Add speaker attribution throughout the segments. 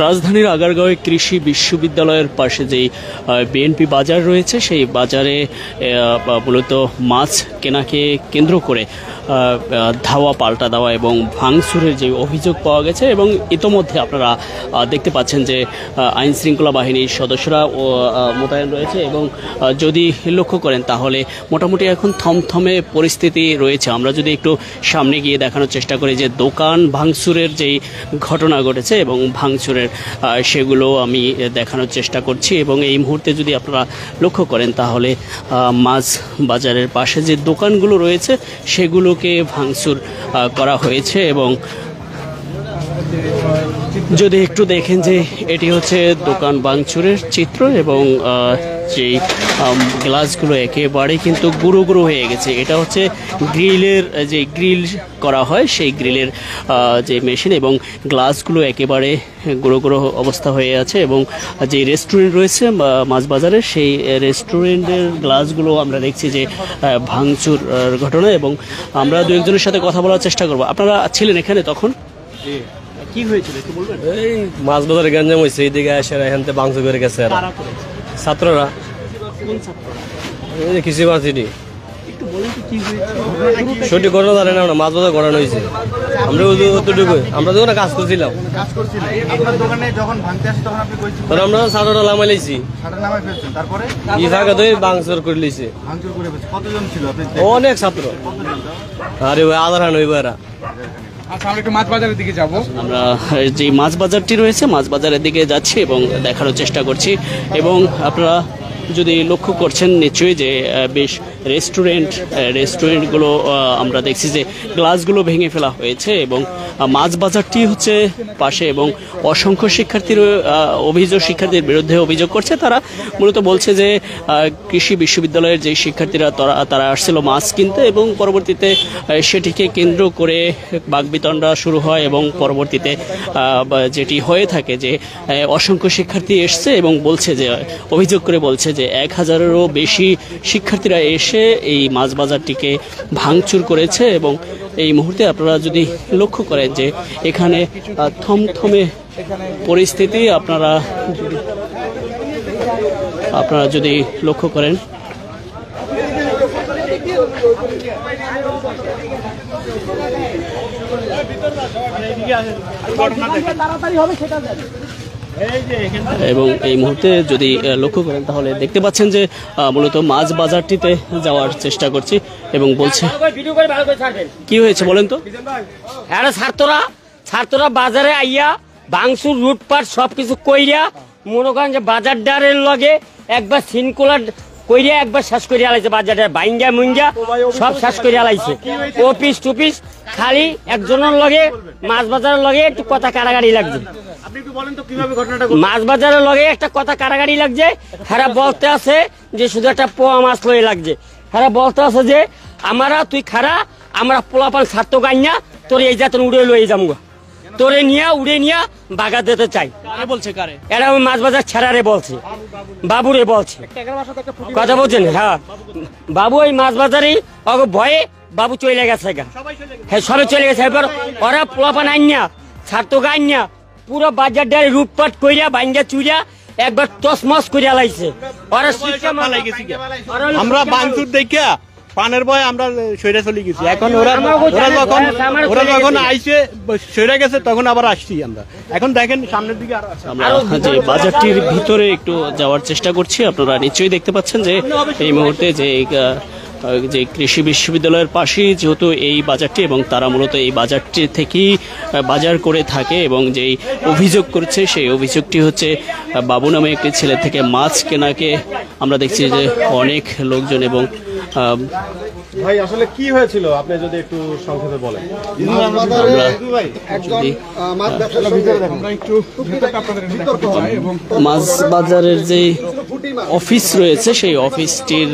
Speaker 1: রাজধানীর আগারগাঁওয়ে কৃষি বিশ্ববিদ্যালয়ের পাশে যেই বিএনপি বাজার রয়েছে সেই বাজারে মূলত মাছ কেনাকে কেন্দ্র করে ধাওয়া পাল্টা দেওয়া এবং ভাঙচুরের যে অভিযোগ পাওয়া গেছে এবং ইতোমধ্যে আপনারা দেখতে পাচ্ছেন যে আইন শৃঙ্খলা বাহিনীর সদস্যরা মোতায়েন রয়েছে এবং যদি লক্ষ্য করেন তাহলে মোটামুটি এখন থমথমে পরিস্থিতি রয়েছে। আমরা যদি একটু সামনে গিয়ে দেখানোর চেষ্টা করি যে দোকান ভাঙচুরের যেই ঘটনা ঘটেছে এবং ভাঙচুরের সেগুলো আমি দেখানোর চেষ্টা করছি এবং এই মুহূর্তে যদি আপনারা লক্ষ্য করেন তাহলে মাছ বাজারের পাশে যে দোকানগুলো রয়েছে সেগুলোকে ভাঙচুর করা হয়েছে এবং যদি একটু দেখেন যে এটি হচ্ছে দোকান ভাঙচুরের চিত্র এবং যেই গ্লাসগুলো একেবারে কিন্তু গুঁড়ো গুঁড়ো হয়ে গেছে। এটা হচ্ছে গ্রিলের যে গ্রিল করা হয় সেই গ্রিলের যে মেশিন এবং গ্লাসগুলো একেবারে গুঁড়ো গুঁড়ো অবস্থা হয়ে আছে এবং যে রেস্টুরেন্ট রয়েছে মাছ বাজারে সেই রেস্টুরেন্টের গ্লাসগুলো আমরা দেখছি যে ভাঙচুর ঘটনা এবং আমরা দু একজনের সাথে কথা বলার চেষ্টা করব। আপনারা ছিলেন এখানে তখন? কি হয়েছিল একটু বলবেন?
Speaker 2: এই মাছ বাজারে গঞ্জাম হয়েছে, এইদিকে এসে এখান থেকে ভাঙচুর করে গেছে ছাত্ররা। কৃষি ভার্সিটি সঠিক ঘটনা জানে না, মাছ বাজার ঘটানো হয়েছে। আমরা যখন কাজ করছিলাম তখন আমরা ছাত্ররা লামাই লাইছি, ভাঙচুর করে লিছে অনেক ছাত্র। আরে ওই আধার হান হইব এরা।
Speaker 1: আমরা যে মাছ বাজারটি রয়েছে মাছ বাজারের দিকে যাচ্ছি এবং দেখানোর চেষ্টা করছি এবং আপনারা যদি লক্ষ্য করছেন নিশ্চয়ই যে বেশ রেস্টুরেন্টগুলো আমরা দেখছি যে গ্লাসগুলো ভেঙে ফেলা হয়েছে এবং মাছ বাজারটি হচ্ছে পাশে এবং অসংখ্য শিক্ষার্থীর বিরুদ্ধে অভিযোগ করছে। তারা মূলত বলছে যে কৃষি বিশ্ববিদ্যালয়ের যে শিক্ষার্থীরা তারা আসছিল মাছ কিনতে এবং পরবর্তীতে সেটিকে কেন্দ্র করে বাকবিতণ্ডা শুরু হয় এবং পরবর্তীতে যেটি হয়ে থাকে যে অসংখ্য শিক্ষার্থী এসছে এবং বলছে যে অভিযোগ করে বলছে যে 1000-এরও বেশি শিক্ষার্থীরা এসে এই মাছ বাজারটিকে ভাঙচুর করেছে এবং এই মুহূর্তে আপনারা যদি লক্ষ্য করেন যে এখানে থমথমে পরিস্থিতি আপনারা যদি লক্ষ্য করেন এবং এই মুহূর্তে যদি লক্ষ্য করেন তাহলে দেখতে পাচ্ছেন যে মূলত মাছ বাজারটিতে যাওয়ার চেষ্টা করছি এবং বলছে কি হয়েছে বলেন তো?
Speaker 3: ছাত্ররা বাজারে আইয়া ভাঙচুর লুটপাট সবকিছু কইরা মনে করেন যে বাজার ডারের লগে একবার সিনকুলার কইরা একবার শেষ করিয়া লাইছে, বাজারে বাইঙ্গা মুঙ্গা সব শেষ করিয়া লাইছে। অফিস টুপিস খালি একজনের লগে মাছ বাজারের লগে একটু কথা কারাগারি লাগছে। মাছ বাজারের লগে একটা কথা কারাগারি লাগছে। হ্যাঁ বলতে আছে যে শুধু একটা পোয়া মাছ লয়ে লাগছে। হ্যাঁ বলতে আছে যে তুই খারা আমরা পোলাপান ছাড়তো গাইনা তোর এই জাতন উড়ে লয়ে যাবো, তোরে উড়ে নিয়া বাগা দিতে চাই বলছে। এরা ওই মাছ বাজার ছেড়ারে বলছে, বাবুরে বলছে কথা বলছেন। হ্যাঁ বাবু ওই মাছ বাজারে ভয়ে বাবু চলে গেছে, হ্যাঁ সবাই চলে গেছে। এবার ওরা পোলাপান আইনা ছাড়তো গাইনা পুরো বাজার ডারে রূপপাট কইরা ভাঙ্গা চুরিয়া একবার টসমস করিয়া লাইছে।
Speaker 4: আমরা ভাঙচুর দেখিয়া পানের ভয়ে আমরা সইরা চলে গেছি। এখন ওরা যখন আইসে সইরা গেছে তখন আবার আসছি আমরা। এখন দেখেন সামনের দিকে
Speaker 1: আমরা যে বাজারটির ভিতরে একটু যাওয়ার চেষ্টা করছি। আপনারা নিশ্চয়ই দেখতে পাচ্ছেন যে এই মুহূর্তে যে কৃষি বিশ্ববিদ্যালয়ের পাশেই যেহেতু এই বাজারটি এবং তারা মূলত এই বাজারটি থেকেই বাজার করে থাকে এবং যেই অভিযোগ করছে সেই অভিযোগটি হচ্ছে বাবু নামে একটি ছেলে থেকে মাছ কেনাকে আমরা দেখছি যে অনেক লোকজন এবং
Speaker 4: ভাই আসলে কি হয়েছিল আপনি যদি একটু সংক্ষেপে বলেন।
Speaker 1: মাছ বাজারের যে অফিস রয়েছে সেই অফিসটির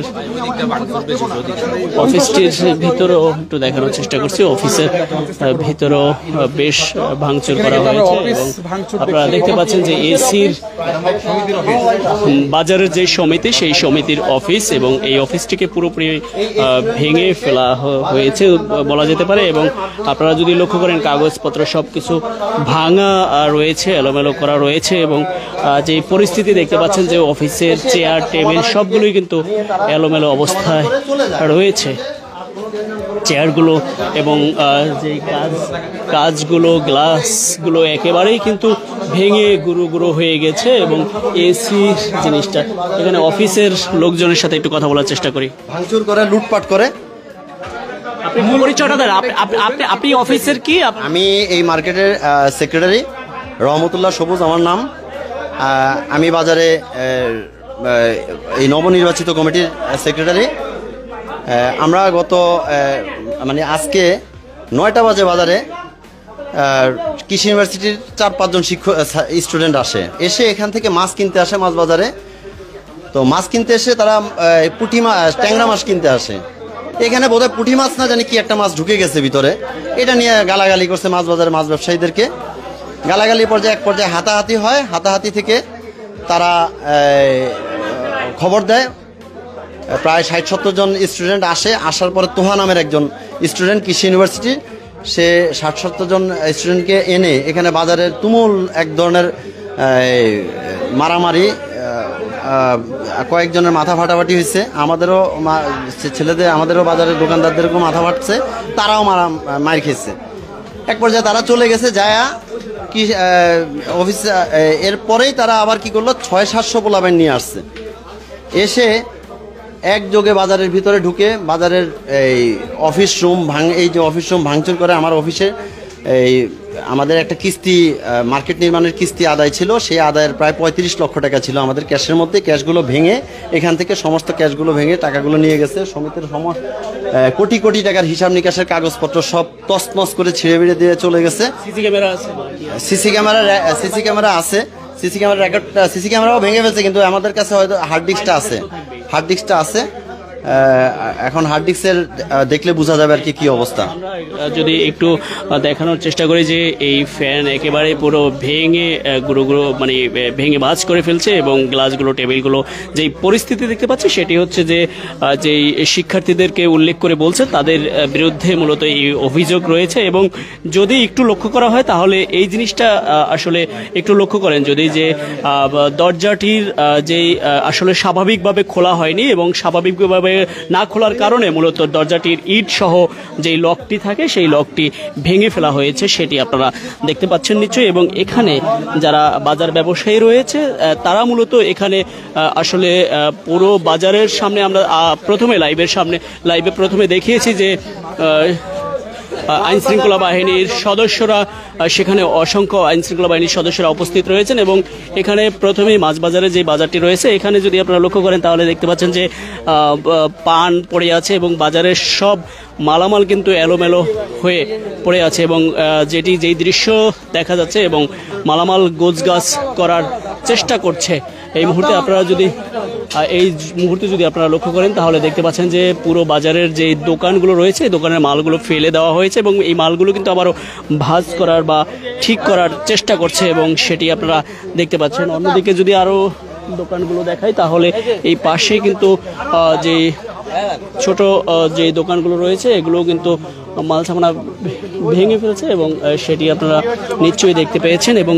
Speaker 1: ভিতরেও একটু দেখানোর চেষ্টা করছি। অফিসের ভিতরেও বেশ ভাঙচুর করা হয়েছে এবং আপনারা দেখতে পাচ্ছেন যে এসির বাজারের যে সমিতি সেই সমিতির অফিস এবং এই অফিসটিকে পুরোপুরি ভেঙে ফেলা হয়েছে বলা যেতে পারে। এবং আপনারা যদি লক্ষ্য করেন কাগজপত্র সবকিছু ভাঙা রয়েছে, এলোমেলো করা রয়েছে। এবং যে পরিস্থিতি দেখতে পাচ্ছেন যে অফিসের চেয়ার টেবিল সবগুলোই কিন্তু এলোমেলো অবস্থায় রয়েছে। চেয়ারগুলো এবং যে কাজগুলো গ্লাসগুলো একেবারেই কিন্তু ভেঙে গুঁড়ো গুঁড়ো হয়ে গেছে। এবং এসি জিনিসটা, এখানে অফিসের লোকজনের সাথে একটু কথা বলার চেষ্টা করি।
Speaker 5: ভাঙচুর করে, লুটপাট করে।
Speaker 1: আপনি পরিচয়টা দেন, আপনি অফিসের কি?
Speaker 5: আমি এই মার্কেটের সেক্রেটারি রহমতুল্লাহ সবুজ আমার নাম। আমি বাজারে এই নবনির্বাচিত কমিটির সেক্রেটারি। আমরা গত মানে আজকে 9টা বাজে বাজারে কৃষি ইউনিভার্সিটির 4-5 জন স্টুডেন্ট এসে এখান থেকে মাছ কিনতে আসে মাছ বাজারে। তো মাছ কিনতে এসে তারা পুঁটি মাছ, ট্যাংরা মাছ কিনতে আসে। এখানে বোধহয় পুঁটি মাছ না জানি কি একটা মাছ ঢুকে গেছে ভিতরে। এটা নিয়ে গালাগালি করছে মাছ বাজারে মাছ ব্যবসায়ীদেরকে। গালাগালি এক পর্যায়ে হাতাহাতি হয়। হাতাহাতি থেকে তারা খবর দেয়। প্রায় 60-70 জন স্টুডেন্ট আসার পরে তোহা নামের একজন স্টুডেন্ট কৃষি ইউনিভার্সিটির, সে 60-70 জন স্টুডেন্টকে এনে এখানে বাজারের তুমুল এক ধরনের মারামারি, কয়েকজনের মাথা ফাটাফাটি হয়েছে। আমাদেরও ছেলেদের, আমাদেরও বাজারের দোকানদারদেরকেও মাথা ফাটছে, তারাও মার খেয়েছে। এক পর্যায়ে তারা চলে গেছে যায়া কি অফিস। এরপরেই তারা আবার কি করলো, 600-700 পোলাপাইন নিয়ে আসছে। এসে একযোগে বাজারের ভিতরে ঢুকে বাজারের এই অফিস রুম ভাঙচুর করে। আমার অফিসে এই আমাদের একটা কিস্তি, মার্কেট নির্মাণের কিস্তি আদায় ছিল, সেই আদায়ের প্রায় 35 লক্ষ টাকা ছিল আমাদের ক্যাশের মধ্যে। ক্যাশগুলো ভেঙে, এখান থেকে সমস্ত ক্যাশগুলো ভেঙে টাকাগুলো নিয়ে গেছে। সমিতির কোটি কোটি টাকার হিসাব নিকাশের কাগজপত্র সব তছনছ করে ছিঁড়ে বেড়ে দিয়ে চলে গেছে।
Speaker 1: সিসি ক্যামেরা আছে,
Speaker 5: সিসি ক্যামেরা আছে, সিসি ক্যামেরা রেকর্ড, সিসি ক্যামেরাও ভেঙে ফেলছে। কিন্তু আমাদের কাছে হয়তো হার্ড ডিস্কটা আছে। এখন হার্ড ডিস্কের দেখলে বোঝা যাবে আর কি অবস্থা।
Speaker 1: যদি একটু দেখানোর চেষ্টা করি যে এই ফ্যান একেবারে পুরো ভেঙে গুঁড়ো গুঁড়ো মানে ভেঙে ভাঁজ করে ফেলছে। এবং গ্লাসগুলো, টেবিলগুলো যেই পরিস্থিতি দেখতে পাচ্ছি সেটি হচ্ছে যে যেই শিক্ষার্থীদেরকে উল্লেখ করে বলছে তাদের বিরুদ্ধে মূলত এই অভিযোগ রয়েছে। এবং যদি একটু লক্ষ্য করা হয় তাহলে এই জিনিসটা আসলে একটু লক্ষ্য করেন যদি যে দরজাটির যেই আসলে স্বাভাবিকভাবে খোলা হয়নি, এবং স্বাভাবিকভাবে না খোলার কারণে মূলত দরজাটির ইট সহ যেই লকটি থাকে সেই লকটি ভেঙে ফেলা হয়েছে, সেটি আপনারা দেখতে পাচ্ছেন নিশ্চয়ই। এবং এখানে যারা বাজার ব্যবসায়ী রয়েছে তারা মূলত এখানে আসলে পুরো বাজারের সামনে আমরা লাইভে প্রথমে দেখিয়েছি যে আইন শৃঙ্খলা বাহিনীর সদস্যরা, সেখানে অসংখ্য আইন শৃঙ্খলা বাহিনীর সদস্যরা উপস্থিত রয়েছেন। এবং এখানে প্রথমেই মাছ বাজারে যে বাজারটি রয়েছে এখানে যদি আপনারা লক্ষ্য করেন তাহলে দেখতে পাচ্ছেন যে পান পড়ে আছে এবং বাজারের সব মালামাল কিন্তু এলোমেলো হয়ে পড়ে আছে। এবং যেই দৃশ্য দেখা যাচ্ছে এবং মালামাল গোছগাছ করার চেষ্টা করছে এই মুহূর্তে আপনারা লক্ষ্য করেন তাহলে দেখতে পাচ্ছেন যে পুরো বাজারের যে দোকানগুলো রয়েছে দোকানের মালগুলো ফেলে দেওয়া হয়েছে এবং এই মালগুলো কিন্তু আবারও ভাঁজ করার বা ঠিক করার চেষ্টা করছে এবং সেটি আপনারা দেখতে পাচ্ছেন। অন্যদিকে যদি আরও দোকানগুলো দেখাই তাহলে এই পাশে কিন্তু যে ছোট যে দোকানগুলো রয়েছে এগুলো কিন্তু মাল সামানা ভেঙে ফেলছে এবং সেটি আপনারা নিশ্চয়ই দেখতে পেয়েছেন। এবং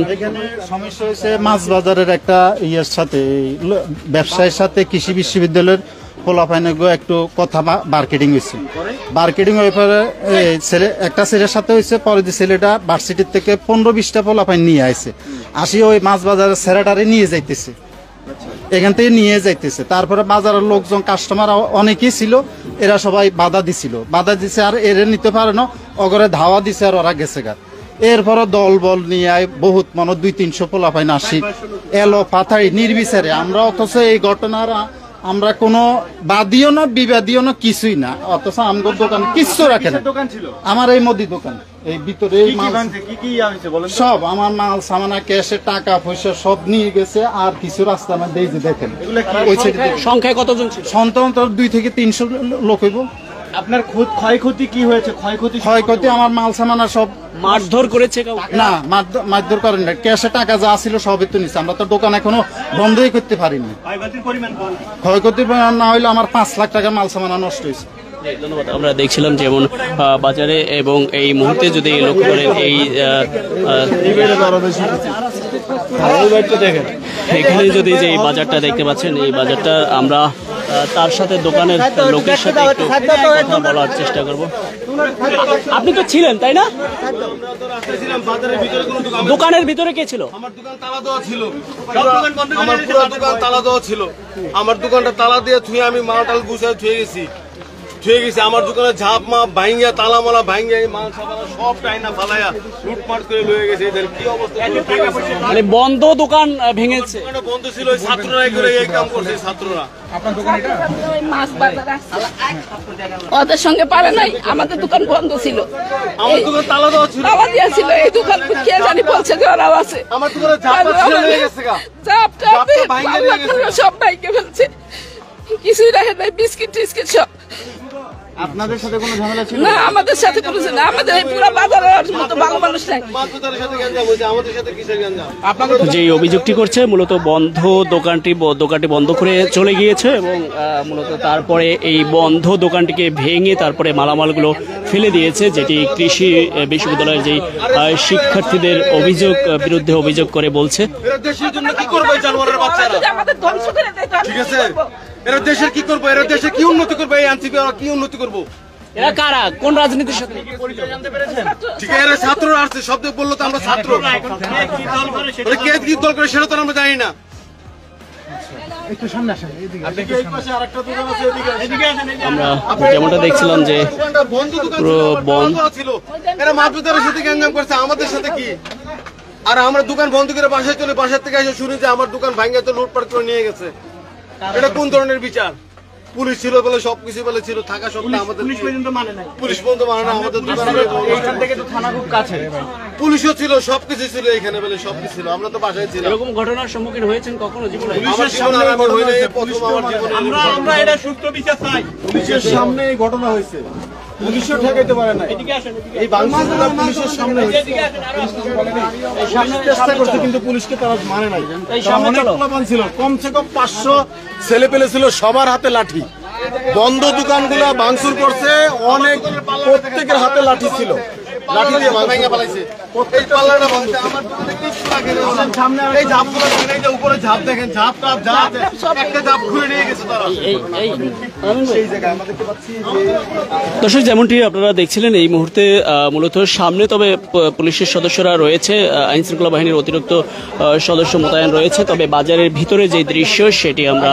Speaker 6: সমস্যা হয়েছে মাছ বাজারের একটা ইয়ের সাথে, ব্যবসায়ের সাথে কৃষি বিশ্ববিদ্যালয়ের পোলাপাইনে একটু কথা মার্কেটিং হয়েছে। মার্কেটিং হয়ে পরে একটা ছেলের সাথে হয়েছে, পরে যে ছেলেটা ভার্সিটির থেকে 15-20টা পোলাপাইন নিয়ে আসে, আসি ওই মাছ বাজারের ছেলেটারে নিয়ে যাইতেছে, এখান থেকে নিয়ে যাইতেছে। তারপরে বাজারের লোকজন কাস্টমার অনেকেই ছিল, এরা সবাই বাধা দিছে আর এরা নিতে পারে না, অগরে ধাওয়া দিছে আর ওরা গেছে গা। এরপরে দল বল নিয়ে বহুত 200-300 পোলাপাইন আসি, এলো পাথারি নির্বিচারে। আমরা অথচ এই ঘটনার আমরা কোনো বাদিও না বিবাদীয় না কিছুই না, অথচ আমগর দোকান কিচ্ছু রাখে না। আমার এই মুদি দোকান, এই ভিতরে সব আমার মাল সামানা ক্যাশে টাকা পয়সা সব নিয়ে গেছে। আর কিছু রাস্তা আমার দিয়ে দেখেন
Speaker 1: সংখ্যায় কতজন ছিল?
Speaker 6: সন্তান 2 থেকে 300 লোক হইব।
Speaker 7: আপনার ক্ষয়ক্ষতি কি হয়েছে?
Speaker 6: ক্ষয়ক্ষতি আমার মাল সামানা সব
Speaker 1: মারধর করেছে?
Speaker 6: না, মারধর করেন না, ক্যাশে টাকা যা ছিল সবই তো নিচ্ছে। আমরা তো দোকান এখনো বন্ধই করতে পারিনি। ক্ষয়ক্ষতির পরিমাণ না হইলে আমার 5 লাখ টাকার মাল সামানা নষ্ট হয়েছে।
Speaker 1: ধন্যবাদ। আমরা দেখছিলাম যেমন বাজারে এবং এই মুহূর্তে যদি লক্ষ্য করেন এই এখানে যদি যে এই বাজারটা দেখতে পাচ্ছেন, এই বাজারটা আমরা তার সাথে দোকানের লোকের সাথে একটু কথা বলার চেষ্টা করব। আপনি তো ছিলেন তাই না? দোকানের ভিতরে কে ছিল?
Speaker 8: আমার দোকান তালা দেওয়া ছিল, আমার পুরো দোকান তালা দেওয়া ছিল। আমার দোকানটা তালা দিয়ে থুয়ে আমি মাল টাল গুছায় থুয়ে গেছি। আমার দোকানে ঝাপ মাপ ভাঙ্গিয়া তালা মালা ভাঙ্গিয়া মাল সাবালা সব টাইনা ফালাইয়া লুটপাট করে লয়ে গেছে। এদের কি অবস্থা?
Speaker 1: মানে বন্ধ দোকান ভেঙেছে।
Speaker 8: দোকানটা বন্ধ ছিল, ওই ছাত্ররাই করে এই কাম করছে। ছাত্ররা
Speaker 9: ওদের সঙ্গে পারে নাই, আমাদের দোকান বন্ধ ছিল,
Speaker 8: আমার দোকান তালা দেওয়া ছিল,
Speaker 9: তালা দেওয়া ছিল। এই দোকান কে জানি বলছে যে ওরাও আছে।
Speaker 8: আমার দোকানে ঝাপটা ছিঁড়ে নিয়ে গেছে গা।
Speaker 9: ঝাপটা সব ভাঙে ফেলছে, কিছুই রাখে নাই, বিস্কিট টিস্কিট সব।
Speaker 7: আপনাদের সাথে কোনো ঝামেলা ছিল
Speaker 9: না, আমাদের সাথে কোনো ছিল না। আমাদের এই পুরো বাজারের মতো ভালো মানুষ নাই।
Speaker 8: বাচ্চাদের সাথে গঞ্জাম হয়েছে, আমাদের সাথে কিসের গঞ্জাম?
Speaker 1: যে অভিযোগটি করছে মূলত বন্ধ দোকানটি বন্ধ করে চলে গিয়েছে এবং মূলত তারপরে এই বন্ধ দোকানটিকে ভেঙে তারপরে মালামালগুলো ফেলে দিয়েছে, যেটি কৃষি বিশ্ববিদ্যালয়ের যেই শিক্ষার্থীদের বিরুদ্ধে অভিযোগ করে বলছে।
Speaker 8: এরা দেশের জন্য কি করবে জানোয়ারের বাচ্চারা?
Speaker 9: আমাদের ধ্বংস করে দেয়।
Speaker 8: ঠিক আছে, এরা দেশের কি করবো? এরা দেশে কি উন্নতি করবে? এই আনসিপি কি উন্নতি করবো?
Speaker 1: এরা কারা? কোন রাজনীতির সাথে?
Speaker 8: ঠিক আছে, এরা ছাত্ররা আসছে, শব্দ বললো তো আমরা ছাত্র। কে কি দল করে সেটা তো আমরা জানি না।
Speaker 1: আমরা যেমনটা দেখছিলাম যে পুরো বন্ধ
Speaker 8: ছিল, এরা মাদ্রাসার সাথে গঞ্জাম করছে, আমাদের সাথে কি? আর আমরা দোকান বন্ধ করে বাসায় চলে, বাসার থেকে এসে শুনি যে আমার দোকান ভাঙে তো লুটপাট করে নিয়ে গেছে। এটা কোন ধরনের বিচার? পুলিশ ছিল বলে সবকিছু বলে ছিল, থাকা সত্ত্বেও আমাদের পুলিশ পর্যন্ত মানে না। আমাদের
Speaker 7: এইখান থেকে তো থানা খুব কাছে।
Speaker 8: পুলিশও ছিল, সবকিছু ছিল এখানে বলে সবকিছু ছিল। আমরা তো বাসায় ছিলাম।
Speaker 1: এরকম ঘটনার সম্মুখীন হয়েছেন কখনো জীবনে?
Speaker 8: আমার জীবনে আমি হই নাই, প্রথম আমার জীবনে।
Speaker 4: আমরা এটা সুষ্ঠু বিচার চাই।
Speaker 7: পুলিশের সামনে এই ঘটনা হয়েছে, পুলিশও ঠেকাইতে পারে না। এই বাংলাদেশটা পুলিশের সামনে হয়েছে, চেষ্টা করছে কিন্তু পুলিশকে তারা মানে নাই। অনেক পোলাপান ছিল, কমসে কম 500 ছেলে পেলে ছিল, সবার হাতে লাঠি। বন্ধ দোকানগুলা ভাঙচুর করছে, অনেক প্রত্যেকের হাতে লাঠি ছিল, লাঠি দিয়ে ভাঙা ফেলাইছে।
Speaker 8: এই পাল্লাটা বন্ধ, আমার দোকানে কিছু লাগে না।
Speaker 7: সামনে
Speaker 8: এই ঝাপগুলো দেখেন, এই যে উপরে ঝাপ দেখেন, ঝাপ টাপ যা আছে, একটা ঝাপ খুলে নিয়ে গেছে তারা।
Speaker 7: সেই জায়গায় আমরা দেখতে পাচ্ছি যে
Speaker 1: দর্শক, যেমনটি আপনারা দেখছিলেন এই মুহূর্তে মূলত সামনে তবে পুলিশের সদস্যরা রয়েছে, আইন শৃঙ্খলা বাহিনীর অতিরিক্ত সদস্য মোতায়েন রয়েছে, তবে বাজারের ভিতরে যে দৃশ্য সেটি আমরা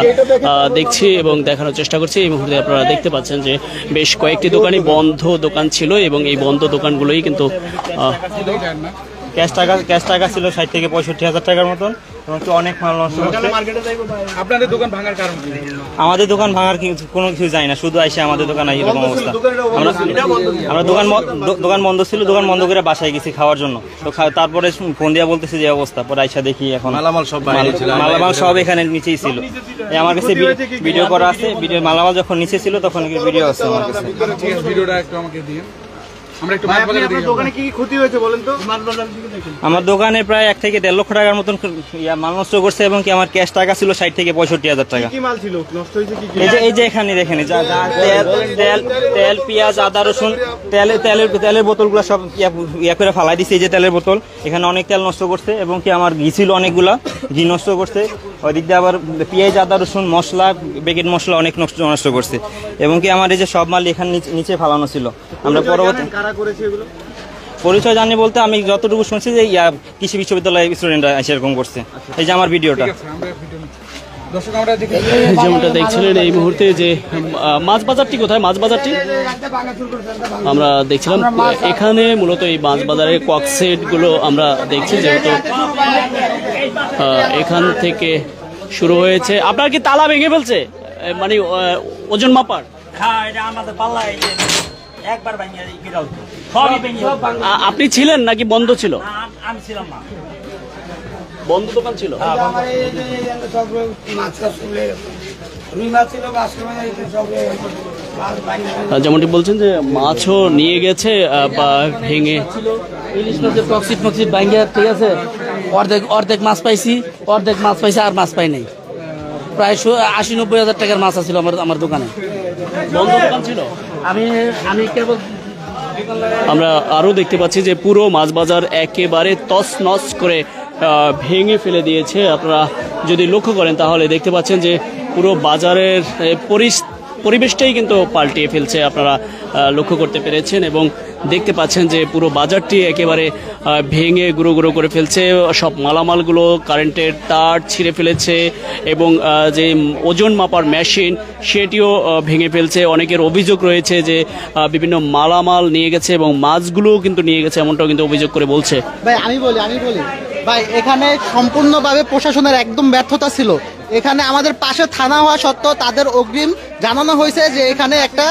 Speaker 1: দেখছি এবং দেখানোর চেষ্টা করছি। এই মুহূর্তে আপনারা দেখতে পাচ্ছেন যে বেশ কয়েকটি দোকানই বন্ধ দোকান ছিল এবং এই বন্ধ দোকানগুলোই কিন্তু
Speaker 2: ক্যাশ টাকা ছিল 60 থেকে 65,000 টাকার মতন, এবং অনেক মাল নষ্ট হচ্ছে।
Speaker 7: আপনাদের দোকান ভাঙার কারণ কি?
Speaker 2: আমাদের দোকান ভাঙার কোনো কিছু যায় না, শুধু আইসে আমাদের দোকান এরকম অবস্থা। আমরা দোকান বন্ধ ছিল, দোকান বন্ধ করে বাসায় গেছি খাওয়ার জন্য। তো তারপরে ফোন দিয়া বলতেছে যে অবস্থা, পরে আইসা দেখি এখন মালামাল সব এখানে নিচেই ছিল। আমার কাছে ভিডিও করা আছে, মালামাল যখন নিচে ছিল তখন ভিডিও আছে আমার কাছে।
Speaker 7: ভিডিওটা একটু আমাকে দিন। দোকানে কি ক্ষতি হয়েছে বলেন তো?
Speaker 2: আমার দোকানে প্রায় 1 থেকে 1.5 লক্ষ টাকার মতন মাল নষ্ট করছে, এবং কি আমার ক্যাশ টাকা ছিল 60 থেকে 65,000 টাকা।
Speaker 7: কি মাল ছিল নষ্ট হয়েছে? কি
Speaker 2: এই যে এখানে দেখেন, তেল পেঁয়াজ আদা রসুন, তেলের বোতলগুলো সব ইয়া করে ফালাই দিছে। এই যে তেলের বোতল, এখানে অনেক তেল নষ্ট করছে, এবং কি আমার ঘি ছিল অনেকগুলা, ঘি নষ্ট করছে। ওই দিক দিয়ে আবার পেঁয়াজ আদা রসুন মশলা, প্যাকেট মশলা অনেক নষ্ট করছে, এবং কি আমার এই যে সব মাল এখানে নিচে ফালানো ছিল। আমরা পরবর্তী পরিচয় জানি বলতে আমি যতটুকু শুনছি যে কৃষি বিশ্ববিদ্যালয়ের স্টুডেন্টরা সেরকম করছে। এই যে আমার ভিডিওটা
Speaker 1: যেমনটা দেখছিলেন এই মুহূর্তে যে মাছ বাজারটি কোথায়, মাছ বাজারটি আমরা দেখছিলাম এখানে মূলত এই মাছ বাজারের ককসেট গুলো আমরা দেখছি, যেহেতু এখান থেকে শুরু হয়েছে। আপনার কি তালা ভেঙে ফেলছে, মানে ওজন মাপার? আপনি ছিলেন নাকি বন্ধ ছিল?
Speaker 3: আমি ছিলাম না,
Speaker 1: বন্ধ দোকান ছিল। যেমনটি বলছেন যে মাছও নিয়ে গেছে বা ভেঙে,
Speaker 10: ইলিশ মাছের কক্সিট মক্সিট ভাঙিয়ে, ঠিক আছে, অর্ধেক মাছ পাইছি, আর মাছ পাই নাই। প্রায় 80-90 হাজার টাকার মাছ আছিল আমার দোকানে।
Speaker 1: বন্ধ দোকান ছিল।
Speaker 10: আমি কেবল
Speaker 1: আমরা আরও দেখতে পাচ্ছি যে পুরো মাছ বাজার একেবারে তছনছ করে ভেঙে ফেলে দিয়েছে। আপনারা যদি লক্ষ্য করেন তাহলে দেখতে পাচ্ছেন যে পুরো বাজারের পরিবেশটাই কিন্তু পাল্টিয়ে ফেলছে। আপনারা লক্ষ্য করতে পেরেছেন এবং দেখতে পাচ্ছেন যে পুরো বাজারটি একেবারে ভেঙে গুঁড়ো গুঁড়ো করে ফেলছে। সব মালামালগুলো কারেন্টের তার ছিঁড়ে ফেলেছে এবং যে ওজন মাপার মেশিন সেটিও ভেঙে ফেলছে। অনেকের অভিযোগ রয়েছে যে বিভিন্ন মালামাল নিয়ে গেছে এবং মাছগুলোও কিন্তু নিয়ে গেছে, এমনটাও কিন্তু অভিযোগ করে বলছে।
Speaker 11: ভাই আমি বলি ভাই, এখানে সম্পূর্ণভাবে প্রশাসনের একদম ব্যর্থতা ছিল। এখানে আমাদের পাশে থানা হওয়া সত্ত্বেও তাদের অগ্রিম জানানো হয়েছে যে এখানে একটা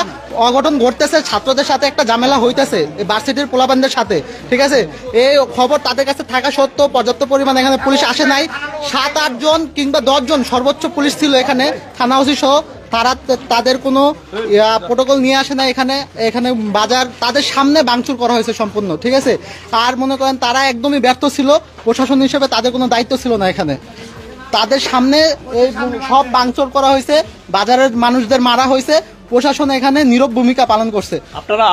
Speaker 11: অঘটন ঘটতেছে, ছাত্রদের সাথে একটা ঝামেলা হইতেছে ভার্সিটির পোলাপানদের সাথে, ঠিক আছে। এই খবর তাদের কাছে থাকা সত্ত্বেও পর্যাপ্ত পরিমাণে এখানে পুলিশ আসে নাই। 7-8 জন কিংবা 10 জন সর্বোচ্চ পুলিশ ছিল এখানে, থানা ওসি সহ। তাদের কোনো প্রোটোকল নিয়ে আসে না। এখানে বাজার তাদের সামনে ভাঙচুর করা হয়েছে সম্পূর্ণ, ঠিক আছে। আর মনে করেন তারা একদমই ব্যর্থ ছিল, প্রশাসন হিসেবে তাদের কোনো দায়িত্ব ছিল না। এখানে তাদের সামনে এই সব ভাঙচুর করা হয়েছে, বাজারের মানুষদের মারা হয়েছে, প্রশাসন এখানে নীরব ভূমিকা পালন করছে।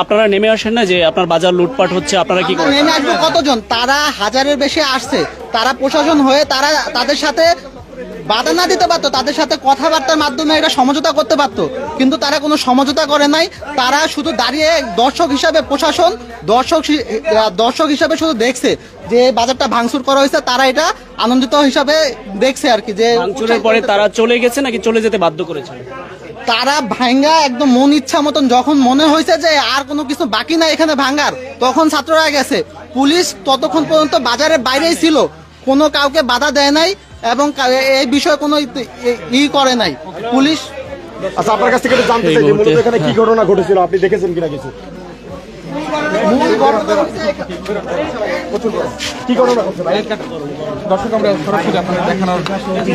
Speaker 1: আপনারা নেমে আসেন না যে আপনার বাজার লুটপাট হচ্ছে, আপনারা কি করেন?
Speaker 11: নেমে আসবে কতজন? তারা 1000-এর বেশি আসছে। তারা প্রশাসন হয়ে তাদের সাথে বাধা না দিতে পারতো, তাদের সাথে কথাবার্তার মাধ্যমে এটা সমঝোতা করতে পারতো, কিন্তু তারা কোনো সমঝোতা করে নাই। তারা শুধু দাঁড়িয়ে দর্শক হিসাবে, প্রশাসন দর্শক হিসাবে শুধু দেখছে যে বাজারটা ভাঙচুর করা হয়েছে। তারা এটা আনন্দিত হিসাবে দেখছে আর কি। যে
Speaker 1: ভাঙচুরের পরে তারা চলে গেছে নাকি চলে যেতে বাধ্য করেছে?
Speaker 11: তারা ভাঙ্গা একদম মন ইচ্ছা মতন, যখন মনে হয়েছে যে আর কোনো কিছু বাকি নাই এখানে ভাঙ্গার, তখন ছাত্ররা গেছে। পুলিশ ততক্ষণ পর্যন্ত বাজারের বাইরেই ছিল, কোনো কাউকে বাধা দেয় নাই এবং এই বিষয়ে কোনো করে নাই পুলিশ।
Speaker 7: আচ্ছা, আপনার কাছ থেকে জানতে চাই যে মূলত এখানে কি ঘটনা ঘটেছিল, আপনি দেখেছেন কিনা কিছু?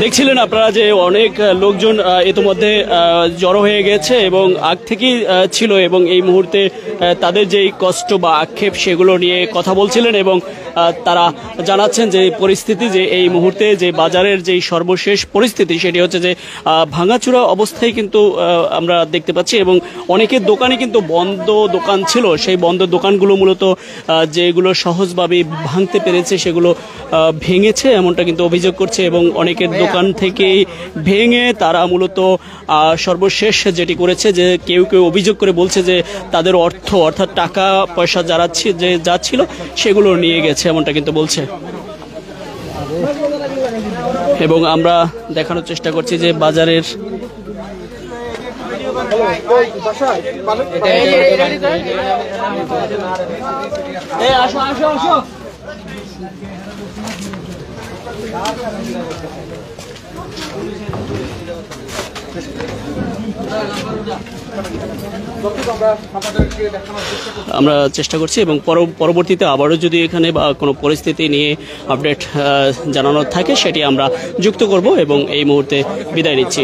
Speaker 1: দেখছিলেন আপনারা যে অনেক লোকজন ইতিমধ্যে জড়ো হয়ে গেছে এবং আগ থেকেই ছিল এবং এই মুহূর্তে তাদের যেই কষ্ট বা আক্ষেপ সেগুলো নিয়ে কথা বলছিলেন এবং তারা জানাচ্ছেন যে পরিস্থিতি, যে এই মুহূর্তে যে বাজারের যেই সর্বশেষ পরিস্থিতি সেটি হচ্ছে যে ভাঙাচুরা অবস্থায় কিন্তু আমরা দেখতে পাচ্ছি এবং অনেকের দোকানে কিন্তু বন্ধ দোকান ছিল। সেই বন্ধ দোকানগুলো মূলত যেগুলো সহজভাবে ভাঙতে পেরেছে সেগুলো ভেঙেছে, এমনটা কিন্তু অভিযোগ করছে এবং অনেকের দোকান থেকেই ভেঙে তারা মূলত সর্বশেষ যেটি করেছে যে কেউ অভিযোগ করে বলছে যে তাদের অর্থাৎ টাকা পয়সা যা ছিল সেগুলো নিয়ে গেছে, এমনটা কিন্তু বলছে। এবং আমরা দেখানোর চেষ্টা করছি যে বাজারের আমরা চেষ্টা করছি এবং পরবর্তীতে আবারও যদি এখানে বা কোনো পরিস্থিতি নিয়ে আপডেট জানানোর থাকে সেটি আমরা যুক্ত করব এবং এই মুহূর্তে বিদায় নিচ্ছি।